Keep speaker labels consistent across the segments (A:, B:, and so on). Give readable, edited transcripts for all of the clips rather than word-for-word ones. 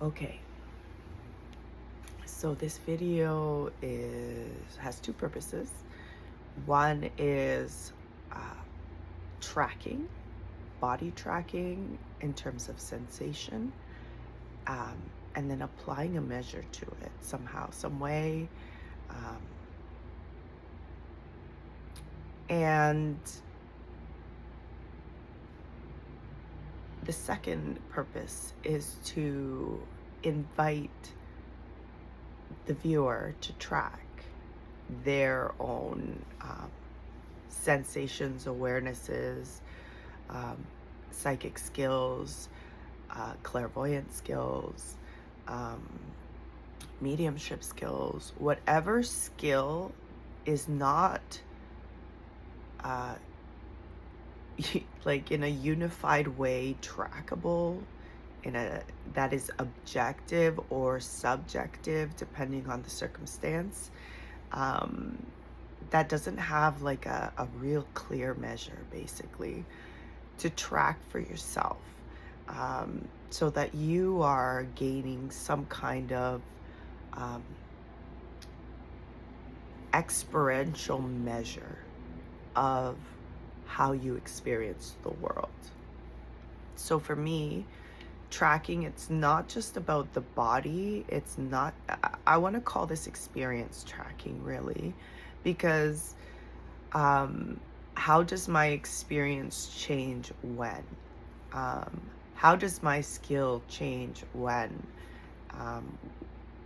A: Okay, so this video has two purposes. One is uh, tracking, body tracking in terms of sensation, um, and then applying a measure to it somehow, some way. Um, and the second purpose is to invite the viewer to track their own sensations, awarenesses, um, psychic skills, clairvoyant skills, um, mediumship skills, whatever skill is not uh, like in a unified way trackable, in a that is objective or subjective depending on the circumstance, um, that doesn't have like a real clear measure basically to track for yourself, so that you are gaining some kind of um, experiential measure of how you experience the world. So for me, tracking, it's not just about the body. It's not, I want to call this experience tracking really, because how does my experience change when? How does my skill change when? Um,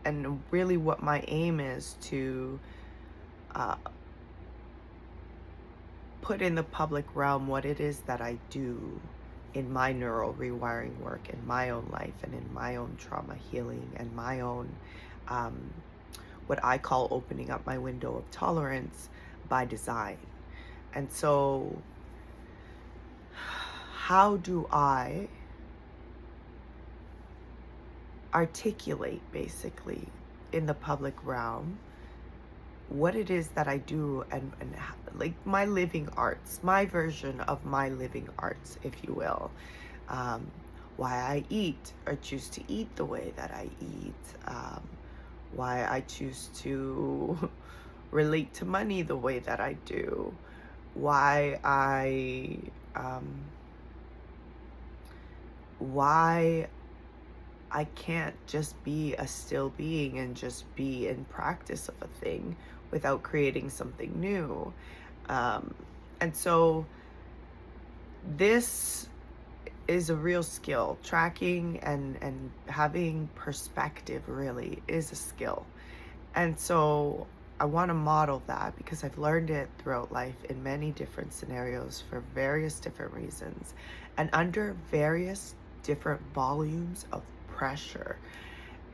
A: and really what my aim is to uh, put in the public realm what it is that I do in my neural rewiring work, in my own life, and in my own trauma healing, and my own, um, what I call opening up my window of tolerance by design. And so, how do I articulate basically in the public realm what it is that I do, and like my living arts, my version of my living arts, if you will. Um, why I eat or choose to eat the way that I eat, why I choose to relate to money the way that I do, why why I can't just be a still being and just be in practice of a thing without creating something new. Um, and so this is a real skill. Tracking and having perspective really is a skill. And so I want to model that because I've learned it throughout life in many different scenarios for various different reasons and under various different volumes of pressure.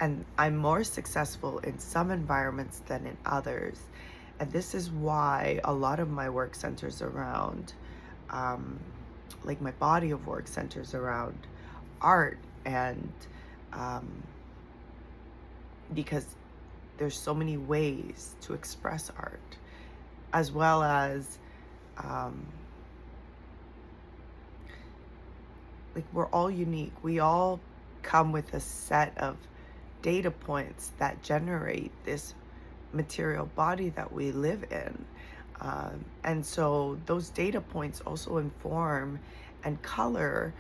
A: And I'm more successful in some environments than in others. And this is why a lot of my work centers around, like my body of work centers around art, and um, because there's so many ways to express art, as well as um, like we're all unique. We all come with a set of data points that generate this material body that we live in. And so those data points also inform and color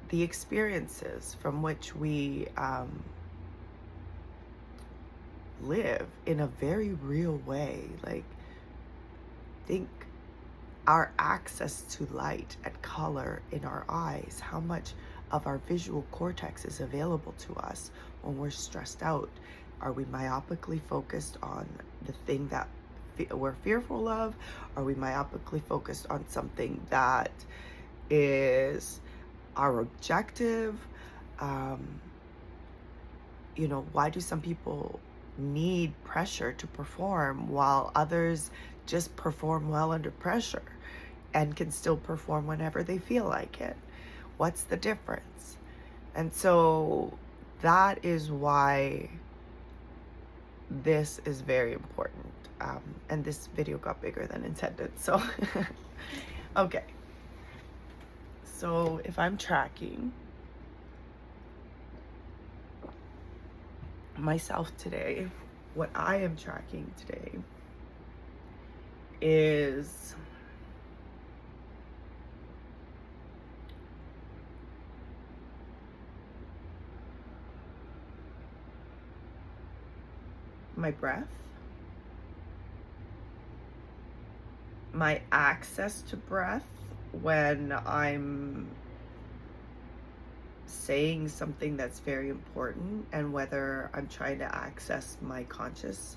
A: the experiences from which we live in a very real way. Like, think our access to light and color in our eyes, how much of our visual cortex is available to us when we're stressed out. Are we myopically focused on the thing that we're fearful of? Are we myopically focused on something that is our objective? Why do some people need pressure to perform while others just perform well under pressure and can still perform whenever they feel like it? What's the difference? And so that is why this is very important. And this video got bigger than intended. So, okay. So if I'm tracking, myself today, what I am tracking today is my breath, my access to breath when I'm saying something that's very important, and whether I'm trying to access my conscious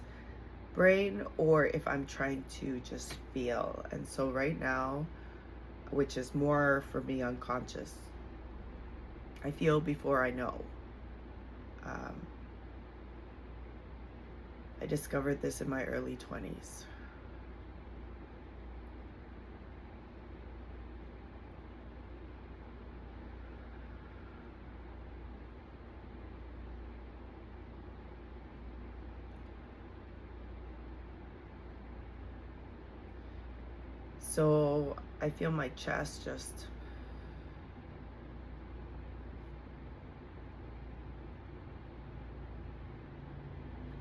A: brain or if I'm trying to just feel. And so right now, which is more for me unconscious, I feel before I know. Um, I discovered this in my early 20s. So I feel my chest just,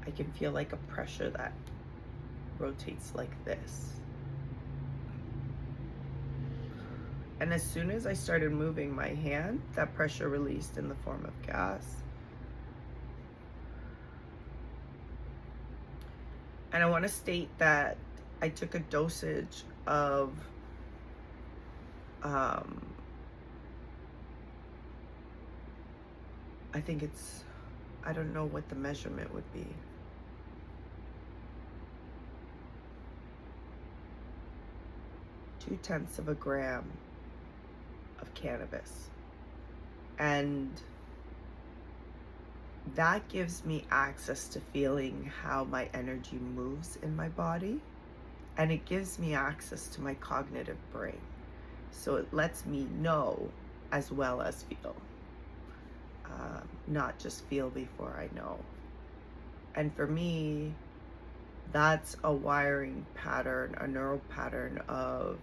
A: I can feel like a pressure that rotates like this. And as soon as I started moving my hand, that pressure released in the form of gas. And I want to state that I took a dosage of I think it's, I don't know what the measurement would be. 0.2 of a gram of cannabis. And that gives me access to feeling how my energy moves in my body. And it gives me access to my cognitive brain. So it lets me know as well as feel. Not just feel before I know. And for me, that's a wiring pattern, a neural pattern of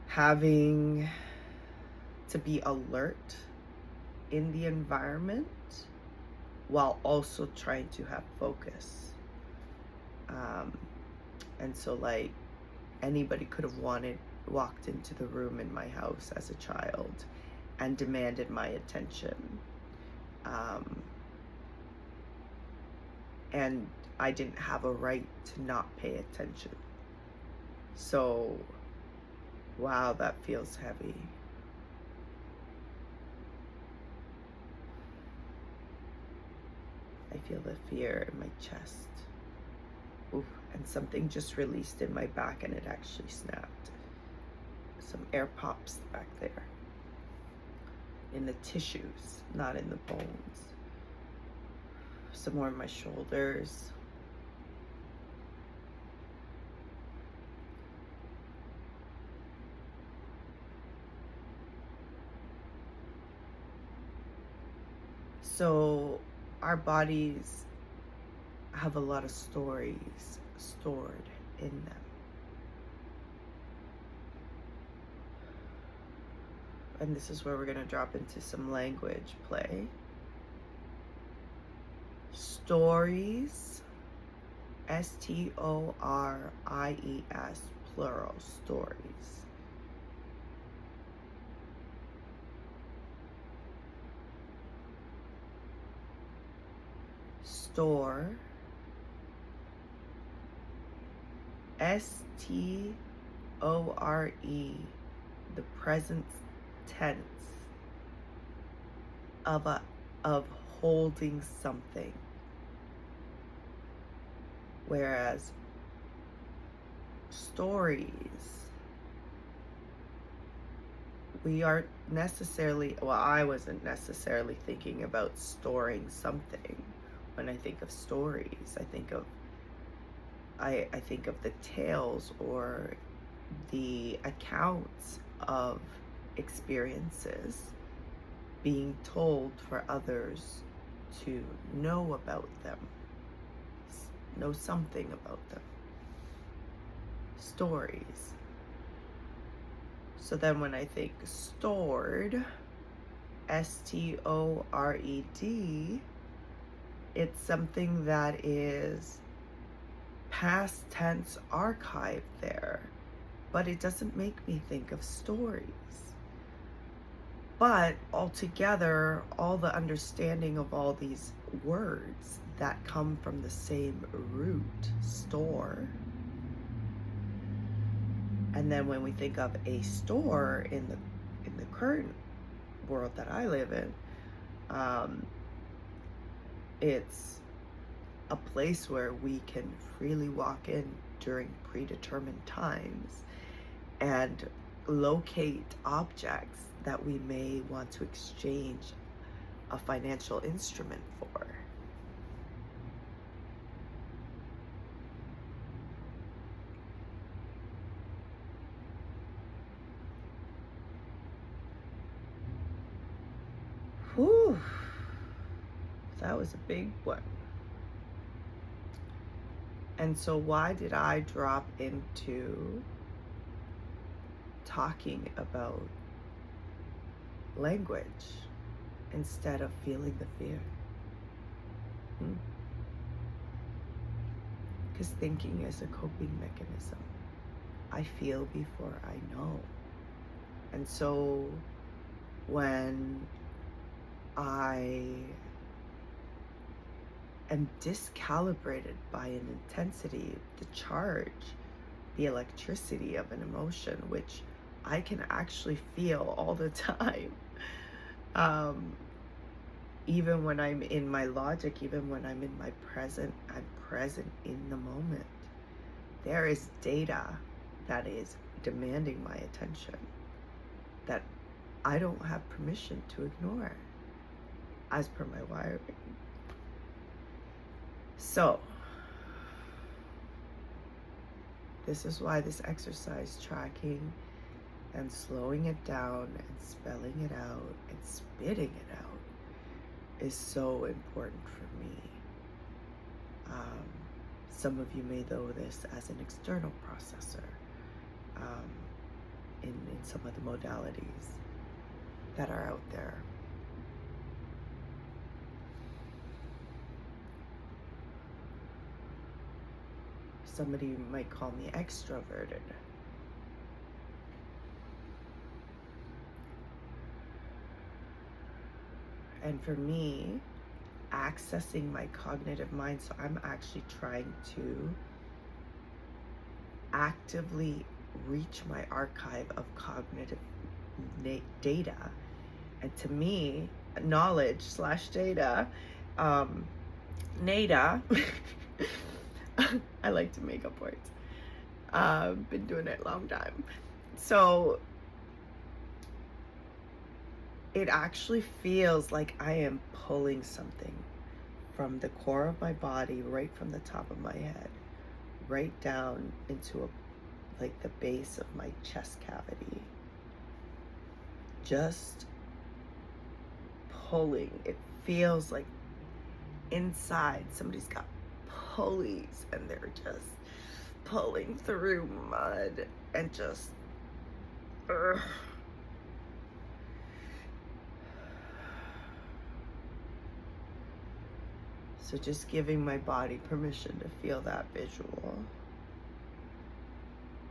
A: having to be alert in the environment while also trying to have focus. And so like anybody could have walked into the room in my house as a child and demanded my attention. And I didn't have a right to not pay attention. So, wow, that feels heavy. I feel the fear in my chest. Oof, and something just released in my back and it actually snapped. Some air pops back there. In the tissues, not in the bones. Some more in my shoulders. So our bodies have a lot of stories stored in them. And this is where we're going to drop into some language play. Stories, S-T-O-R-I-E-S, plural, stories. Store, S-T-O-R-E, the present tense of holding something. Whereas stories, we aren't necessarily, well, I wasn't necessarily thinking about storing something. When I think of stories, I think of the tales or the accounts of experiences being told for others to know about them, know something about them. Stories. So then when I think stored, S-T-O-R-E-D, It's something that is past tense archived there, but it doesn't make me think of stories. But altogether, all the understanding of all these words that come from the same root, store. And then when we think of a store in the current world that I live in, it's a place where we can freely walk in during predetermined times and locate objects that we may want to exchange a financial instrument for. Whew, that was a big one. And so why did I drop into talking about language instead of feeling the fear? Because thinking is a coping mechanism. I feel before I know. And so when I am discalibrated by an intensity, the charge, the electricity of an emotion, which I can actually feel all the time. Even when I'm in my logic, even when I'm in my present, I'm present in the moment. There is data that is demanding my attention that I don't have permission to ignore as per my wiring. So, this is why this exercise, tracking and slowing it down and spelling it out and spitting it out, is so important for me. Some of you may know this as an external processor in some of the modalities that are out there. Somebody might call me extroverted. And for me, accessing my cognitive mind, so I'm actually trying to actively reach my archive of cognitive data. And to me, knowledge / data, NADA, I like to make up words. Been doing it a long time. So it actually feels like I am pulling something from the core of my body, right from the top of my head, right down into like the base of my chest cavity. Just pulling. It feels like inside somebody's got pulleys and they're just pulling through mud and just So just giving my body permission to feel that visual,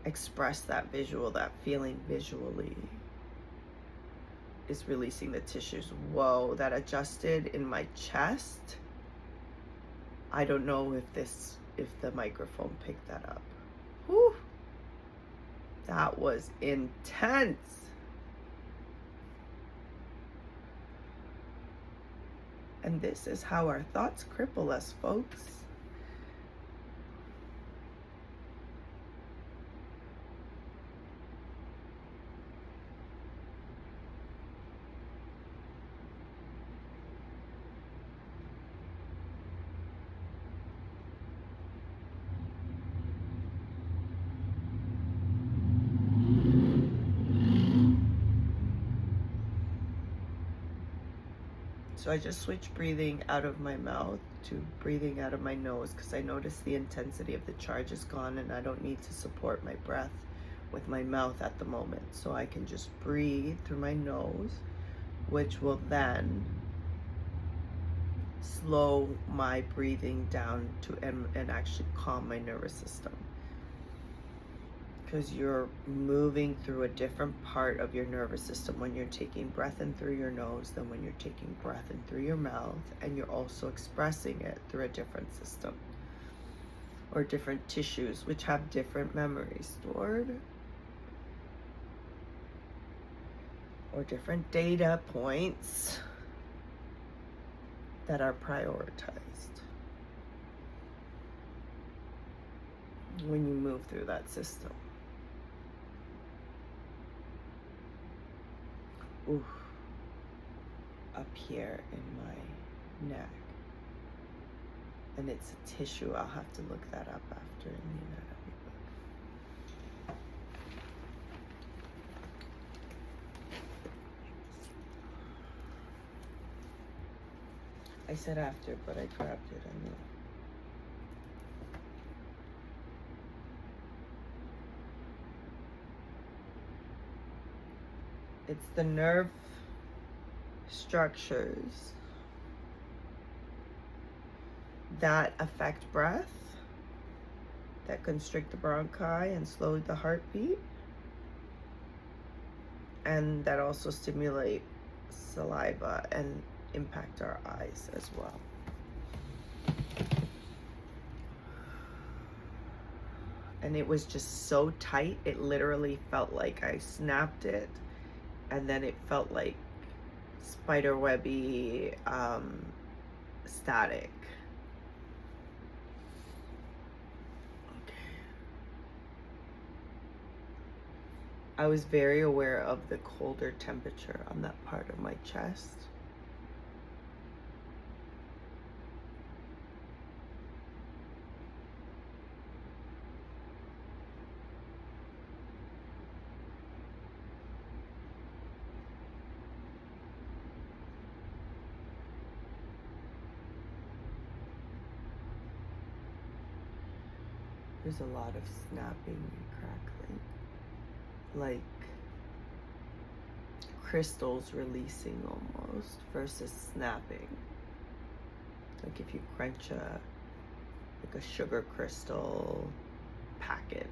A: express that visual, that feeling visually, is releasing the tissues. Whoa, that adjusted in my chest. I don't know if the microphone picked that up. Whew. That was intense. And this is how our thoughts cripple us, folks. So I just switched breathing out of my mouth to breathing out of my nose because I noticed the intensity of the charge is gone and I don't need to support my breath with my mouth at the moment. So I can just breathe through my nose, which will then slow my breathing down to and actually calm my nervous system. Because you're moving through a different part of your nervous system when you're taking breath in through your nose than when you're taking breath in through your mouth, and you're also expressing it through a different system or different tissues which have different memories stored or different data points that are prioritized when you move through that system. Ooh, up here in my neck. And it's a tissue. I'll have to look that up after in the anatomy book. I said after, but I grabbed it, I know. It's the nerve structures that affect breath, that constrict the bronchi and slow the heartbeat, and that also stimulate saliva and impact our eyes as well. And it was just so tight, it literally felt like I snapped it, and then it felt like spiderwebby static. Okay. I was very aware of the colder temperature on that part of my chest. There's a lot of snapping and crackling, like crystals releasing almost versus snapping. Like if you crunch like a sugar crystal packet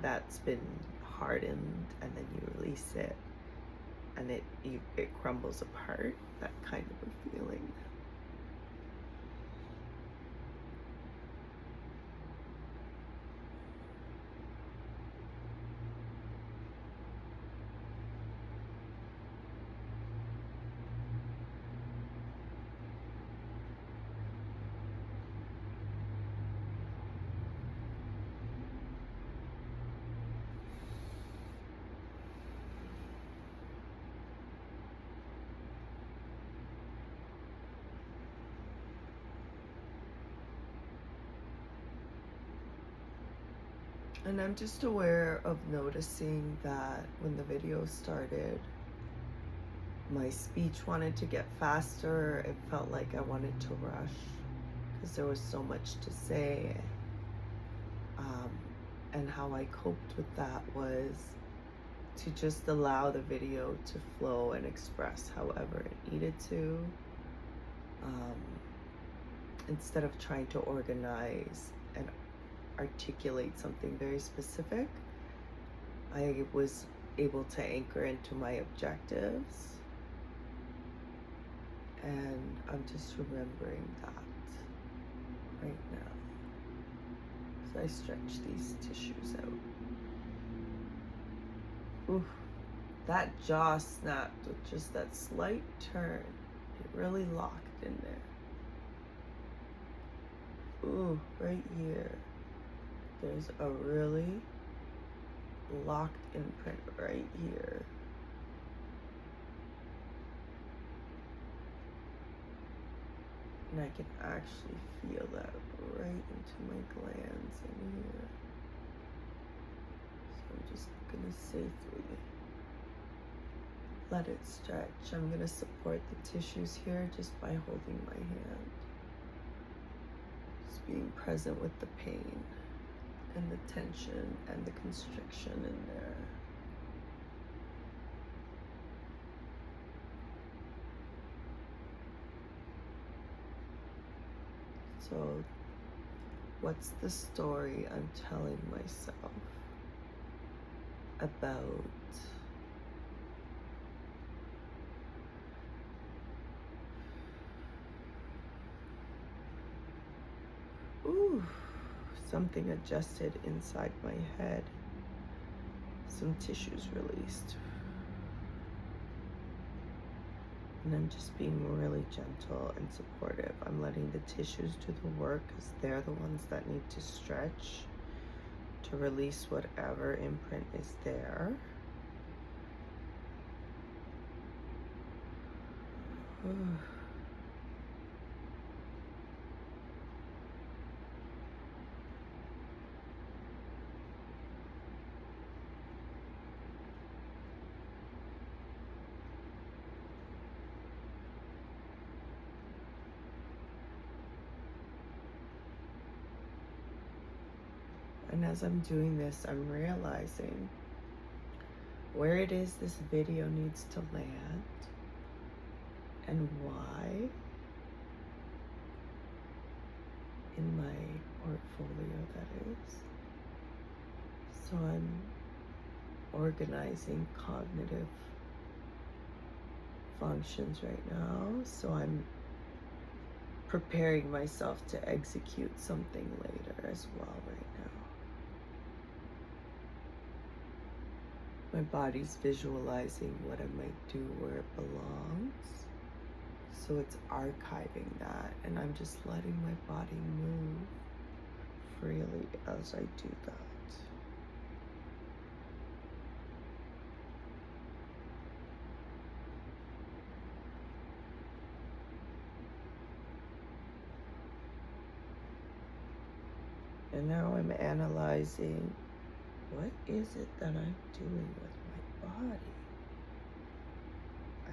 A: that's been hardened and then you release it and it crumbles apart, that kind of a feeling. And I'm just aware of noticing that when the video started, my speech wanted to get faster. It felt like I wanted to rush because there was so much to say. And how I coped with that was to just allow the video to flow and express however it needed to, instead of trying to organize and articulate something very specific. I was able to anchor into my objectives, and I'm just remembering that right now. So I stretch these tissues out. Ooh, that jaw snapped with just that slight turn. It really locked in there. Ooh, right here. There's a really locked imprint right here. And I can actually feel that right into my glands in here. So I'm just gonna safely let it stretch. I'm gonna support the tissues here just by holding my hand. Just being present with the pain and the tension and the constriction in there. So, what's the story I'm telling myself about something adjusted inside my head, some tissues released, and I'm just being really gentle and supportive. I'm letting the tissues do the work because they're the ones that need to stretch to release whatever imprint is there. And as I'm doing this, I'm realizing where it is this video needs to land and why in my portfolio, that is. So I'm organizing cognitive functions right now. So I'm preparing myself to execute something later as well right now. My body's visualizing what I might do where it belongs. So it's archiving that, and I'm just letting my body move freely as I do that. And now I'm analyzing, what is it that I'm doing with my body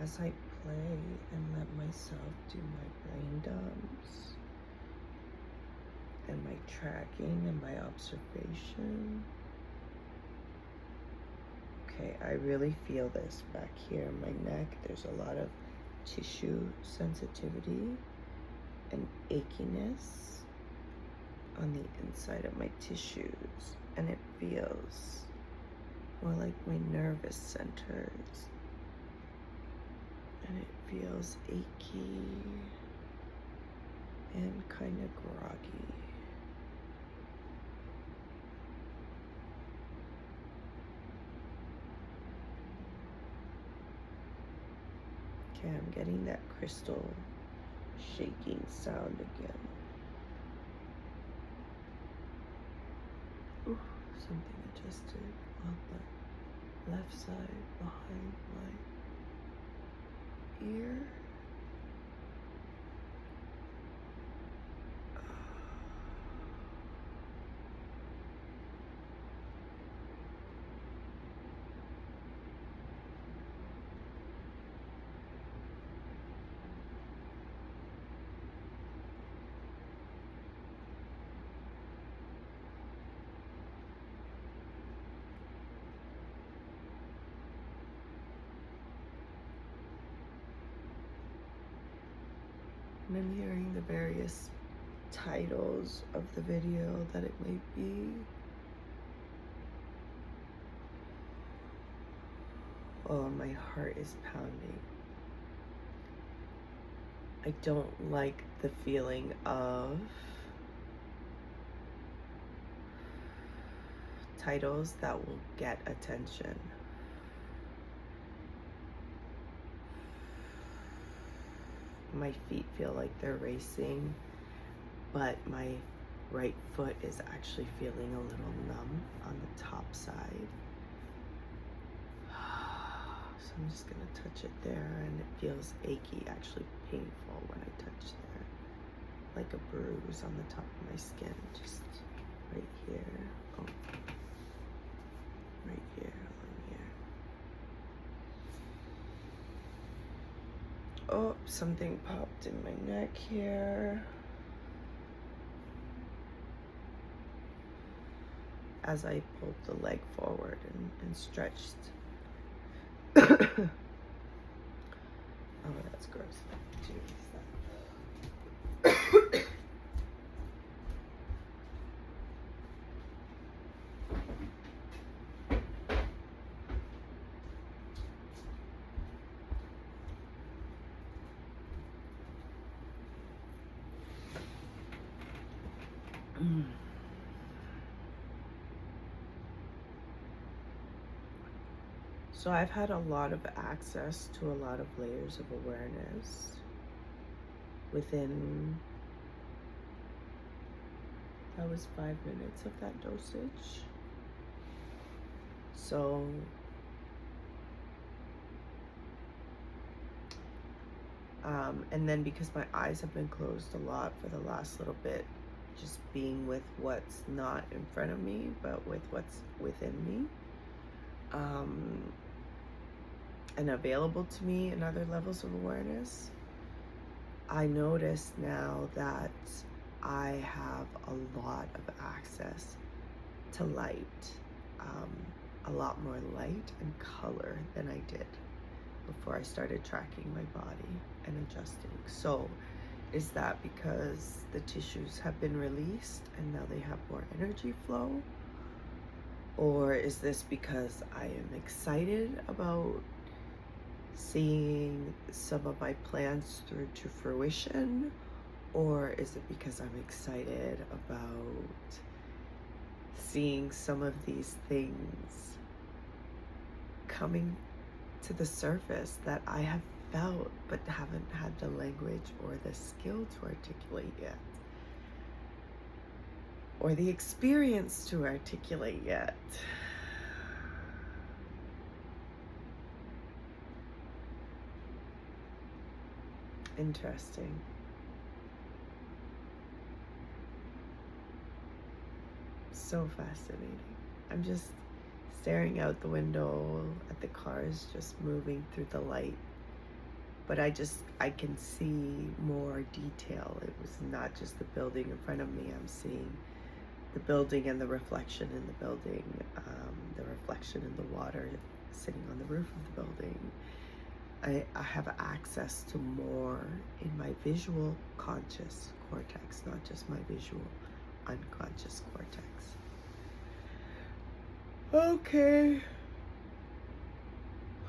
A: as I play and let myself do my brain dumps and my tracking and my observation. Okay, I really feel this back here in my neck. There's a lot of tissue sensitivity and achiness on the inside of my tissues, and it feels more like my nervous centers, and it feels achy and kind of groggy. Okay, I'm getting that crystal shaking sound again. Ooh, something adjusted on the left side behind my ear. And I'm hearing the various titles of the video that it may be. Oh, my heart is pounding. I don't like the feeling of titles that will get attention. My feet feel like they're racing, but my right foot is actually feeling a little numb on the top side. So I'm just gonna touch it there, and it feels achy, actually painful when I touch there. Like a bruise on the top of my skin, just right here. Oh, right here, on here. Oh, something popped in my neck here. As I pulled the leg forward and stretched. Oh, that's gross. So I've had a lot of access to a lot of layers of awareness within, that was 5 minutes of that dosage. So and then because my eyes have been closed a lot for the last little bit, just being with what's not in front of me, but with what's within me, and available to me in other levels of awareness, I notice now that I have a lot of access to light, a lot more light and color than I did before I started tracking my body and adjusting. So is that because the tissues have been released and now they have more energy flow? Or is this because I am excited about seeing some of my plans through to fruition? Or is it because I'm excited about seeing some of these things coming to the surface that I have felt but haven't had the language or the skill to articulate yet, or the experience to articulate yet? Interesting. So fascinating. I'm just staring out the window at the cars just moving through the light, but I can see more detail. It was not just the building in front of me. I'm seeing the building and the reflection in the building, the reflection in the water sitting on the roof of the building. I have access to more in my visual conscious cortex, not just my visual unconscious cortex. Okay.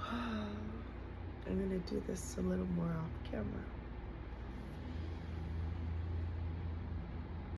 A: I'm gonna do this a little more off camera.